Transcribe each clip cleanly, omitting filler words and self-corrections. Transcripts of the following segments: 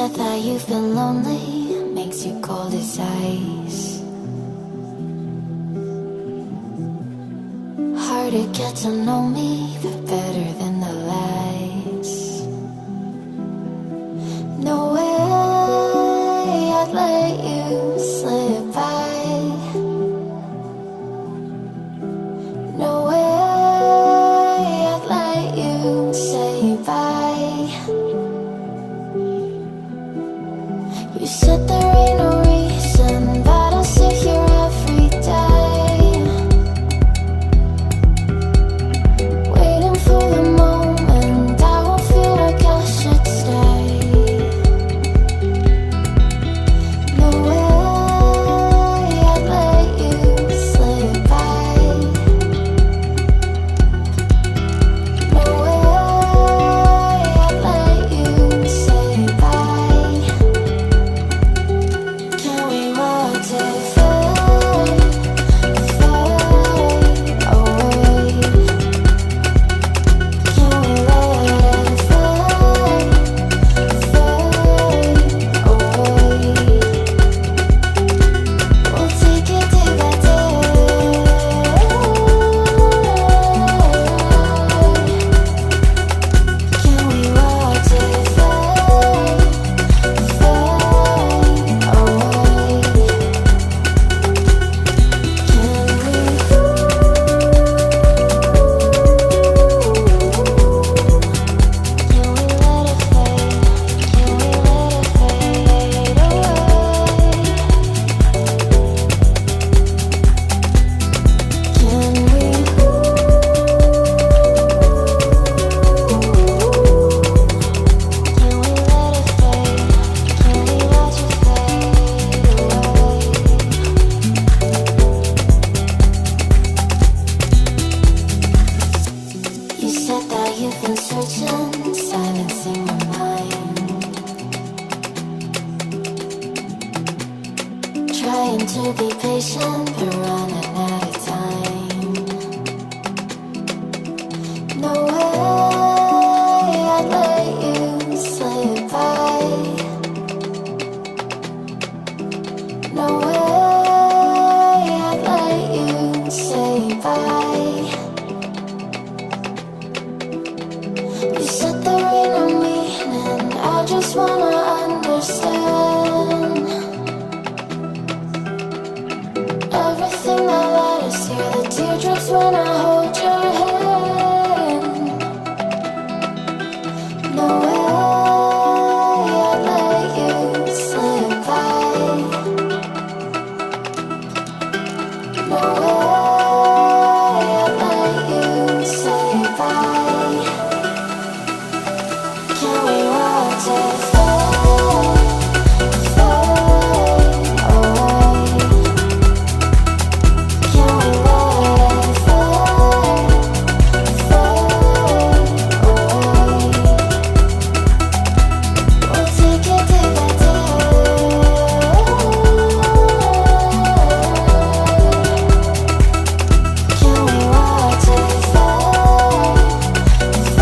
said that you've been lonely, makes you cold as ice. Hard to get to know me, but better than the lies. No way I'd let you slip by. No way I'd let you say bye. You said there ain't no reason, but I'll sit here every day, waiting for the moment I won't feel like I should stay. No way I'd let you slip by. No way I'd let you say bye. Can we watch it fade, fade away? Can we let it fade, fade away? We'll take it day by day. Can we watch it fade, fade away? You said that you've been searching, silencing my mind, trying to be patient, but running out of time. No way I'd let you slip by. No way I'd let you say bye. You said there ain't no meaning, I just wanna understand everything that led us here, the teardrops when I hold your hand. No way I'd let you slip by. No way I'd let you say bye. Can we watch it fade, fade away? Can we let it fade, fade away? We'll take it day by day. Can we watch it fade, fade away?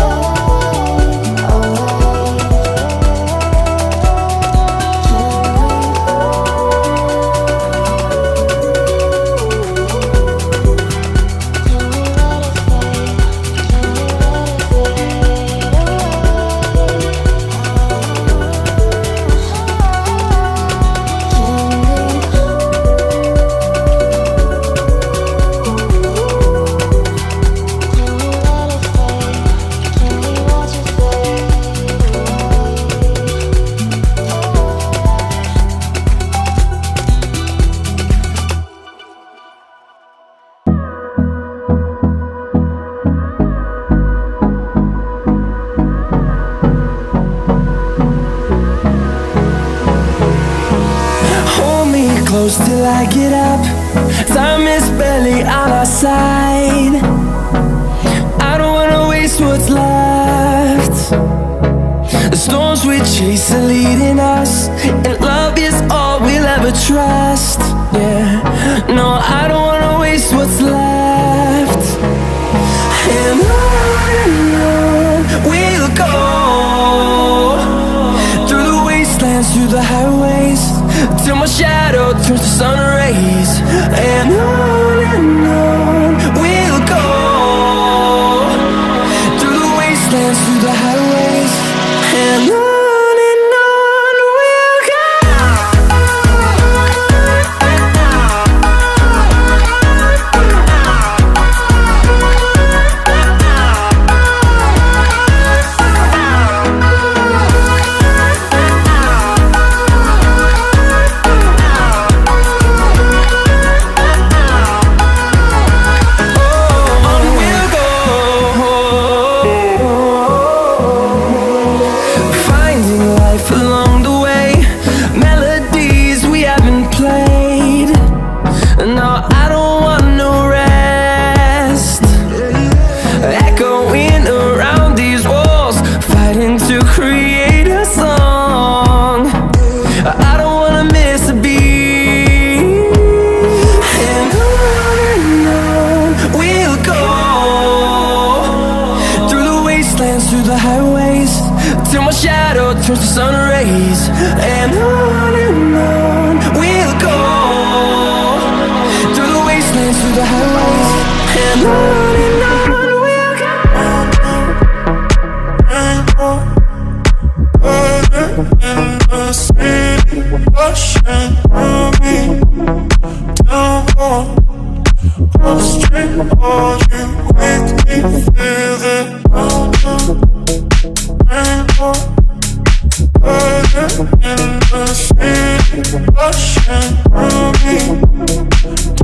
Hold me close till I get up. Time is barely on our side. I don't wanna waste what's left. The storms we chase are leading us, and love is all we'll ever trust. Yeah, no, I don't wanna waste what's left. And on we'll go through the wasteland turns to sun rays, and on we'll go. Through the wastelands, through the highways, and on we'll go. Through the highways, till my shadow turns to sun rays, and on we'll go. Through the wastelands, through the highways, and on we'll go. In the city, rushing through me, down the street, all you make me feel it. In the city, rushing through me,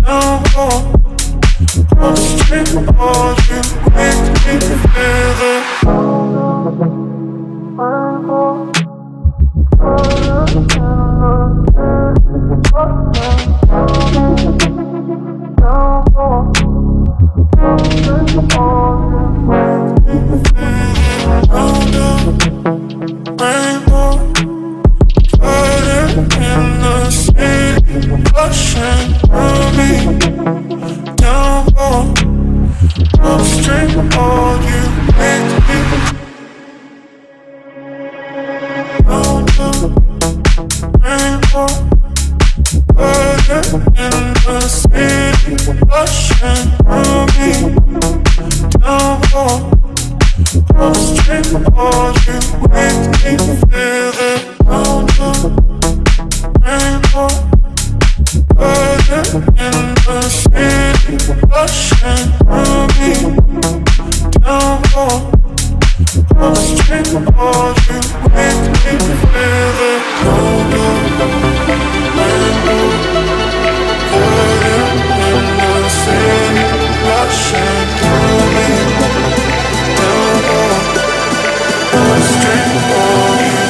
down the street, all you make me feel it. Street, all you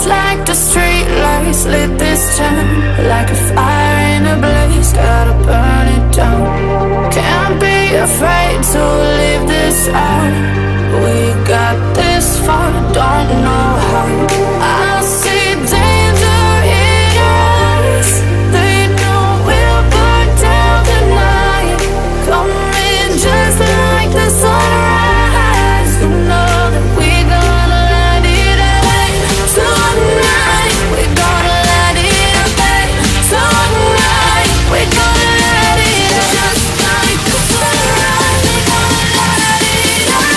Just like the street lights lit this town, like a fire in a blaze, gotta burn it down. Can't be afraid to leave this out. We got this far, don't know how. I see danger in your eyes. They know we'll burn down the night. Coming just like the sunrise. You know that we gonna light it up. Tonight we gonna light it up. Tonight we gonna light it up. Just like the sunrise, we gonna light it up.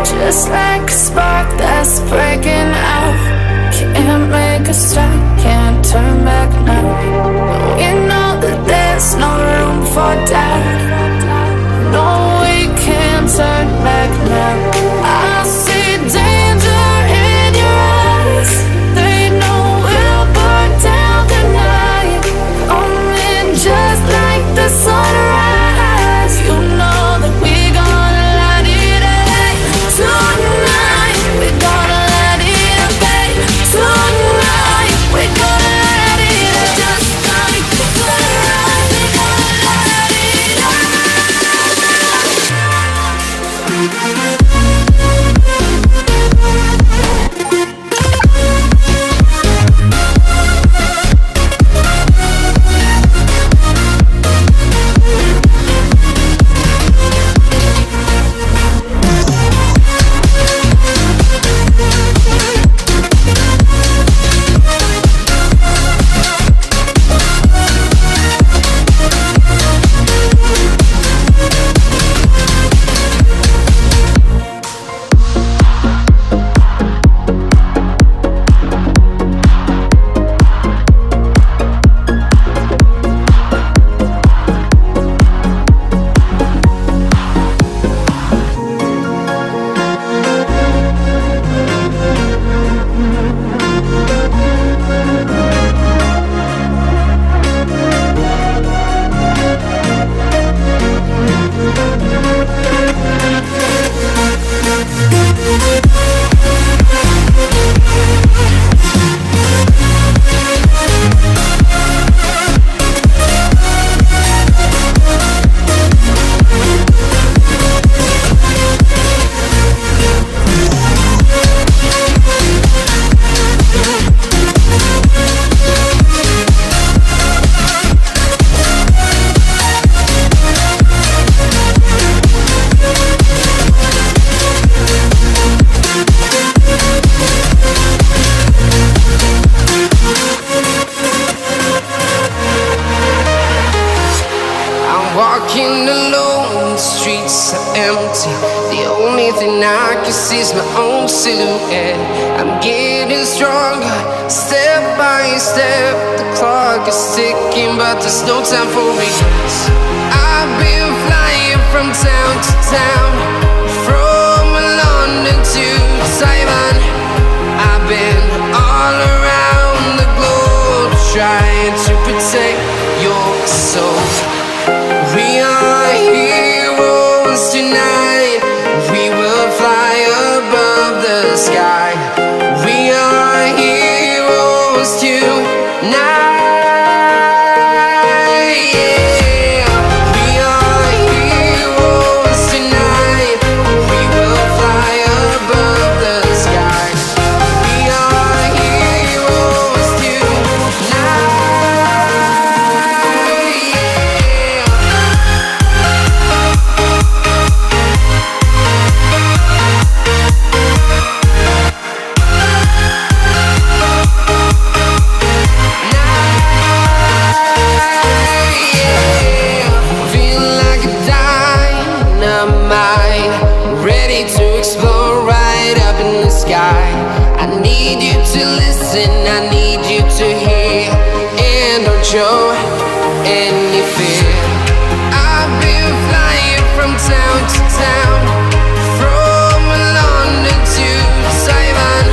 Just like a spark that's breaking out. Can't make a stop, can't turn back now. We know that there's no room for doubt. No, we can't turn back now. I see danger in your eyes. They know we'll burn down the night. Coming just like the sunrise. You know that we gonna light it up. Tonight we gonna light it up. Tonight we gonna light it up. Just like the sunrise, we gonna light it up. Walking alone, the streets are empty. The only thing I can see is my own silhouette. I'm getting stronger, step by step. The clock is ticking, but there's no time for regrets. I've been flying from town to town, from London to Taiwan. I've been all around the globe, trying to protect your soul. We are heroes tonight. We will fly above the sky. We are heroes tonight. Yeah. We are heroes tonight. We will fly above the sky. We are heroes tonight. Now you listen, I need you to hear. And don't show any fear. I've been flying from town to town, from London to Taiwan.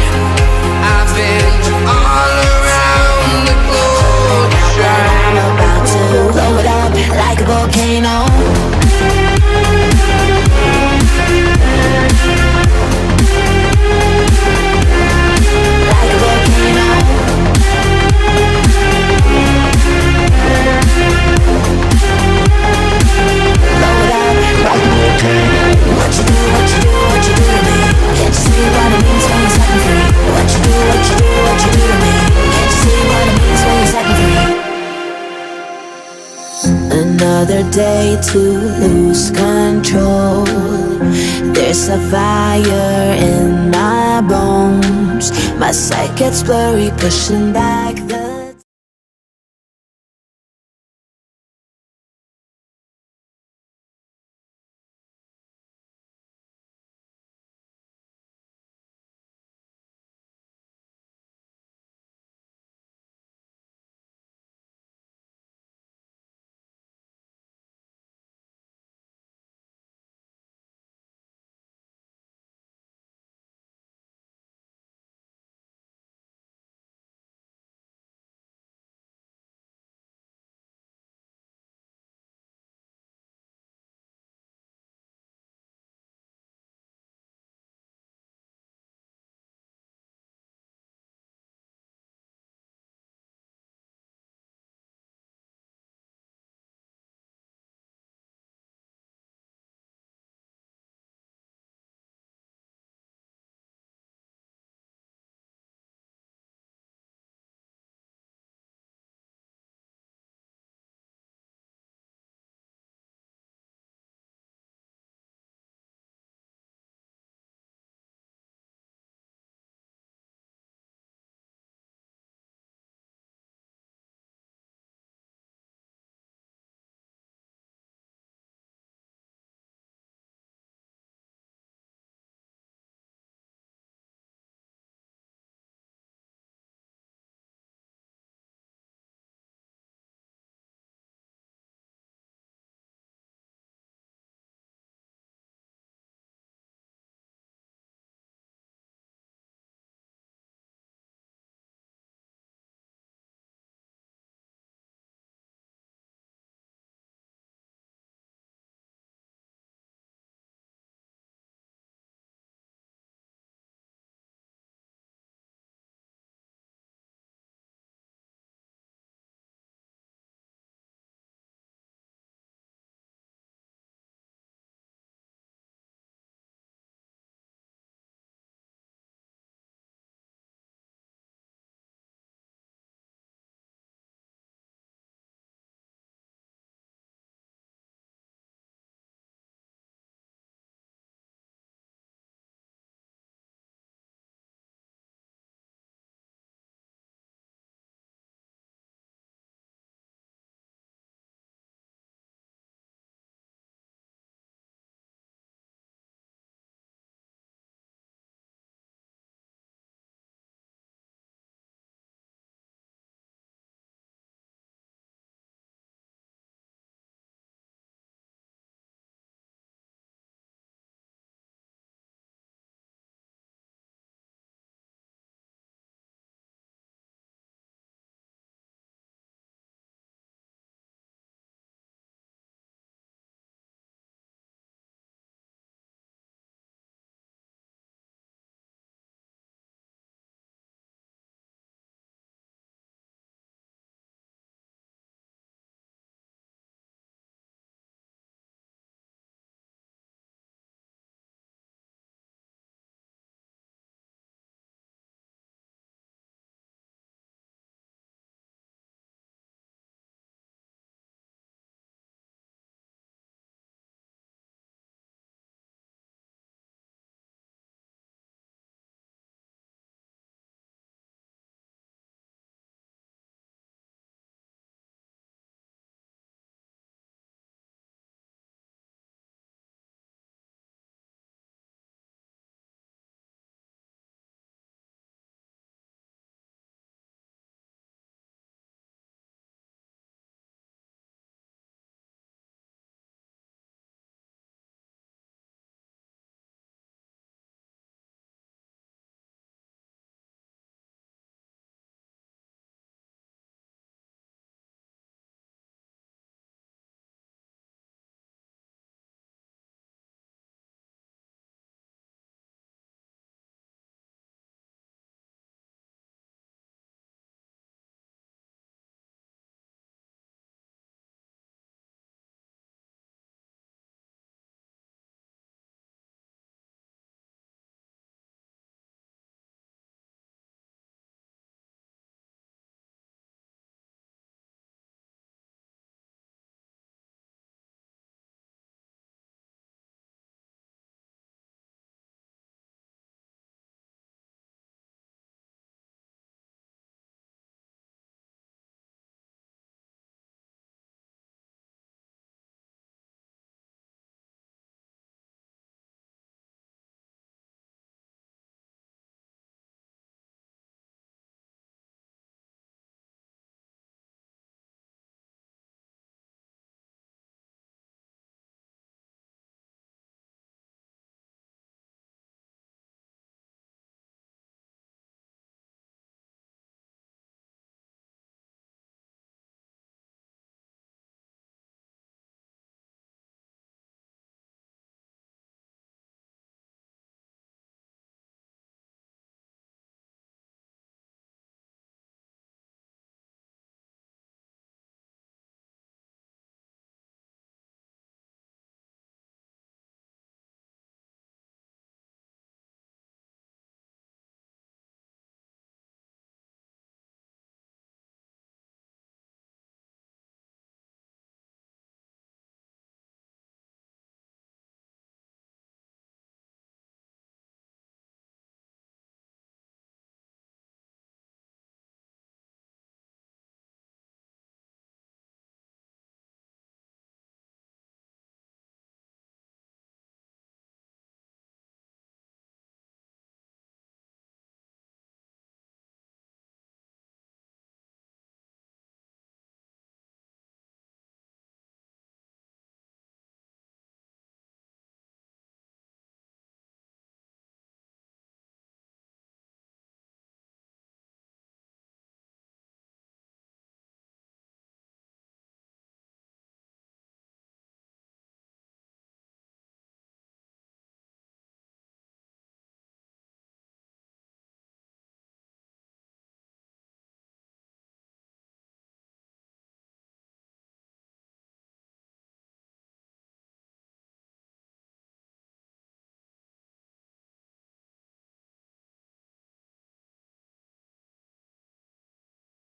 I've been all around the globe. I'm about to blow it up like a volcano. Like a volcano. Blow it up like a volcano. What you do, what you do, what you do to me? Can't you see what it means when you're setting free? What you do, what you do, what you do to me? Can't you see what it means when you're setting free? Another day to lose control. There's a fire in my bones. My sight gets blurry, pushing back the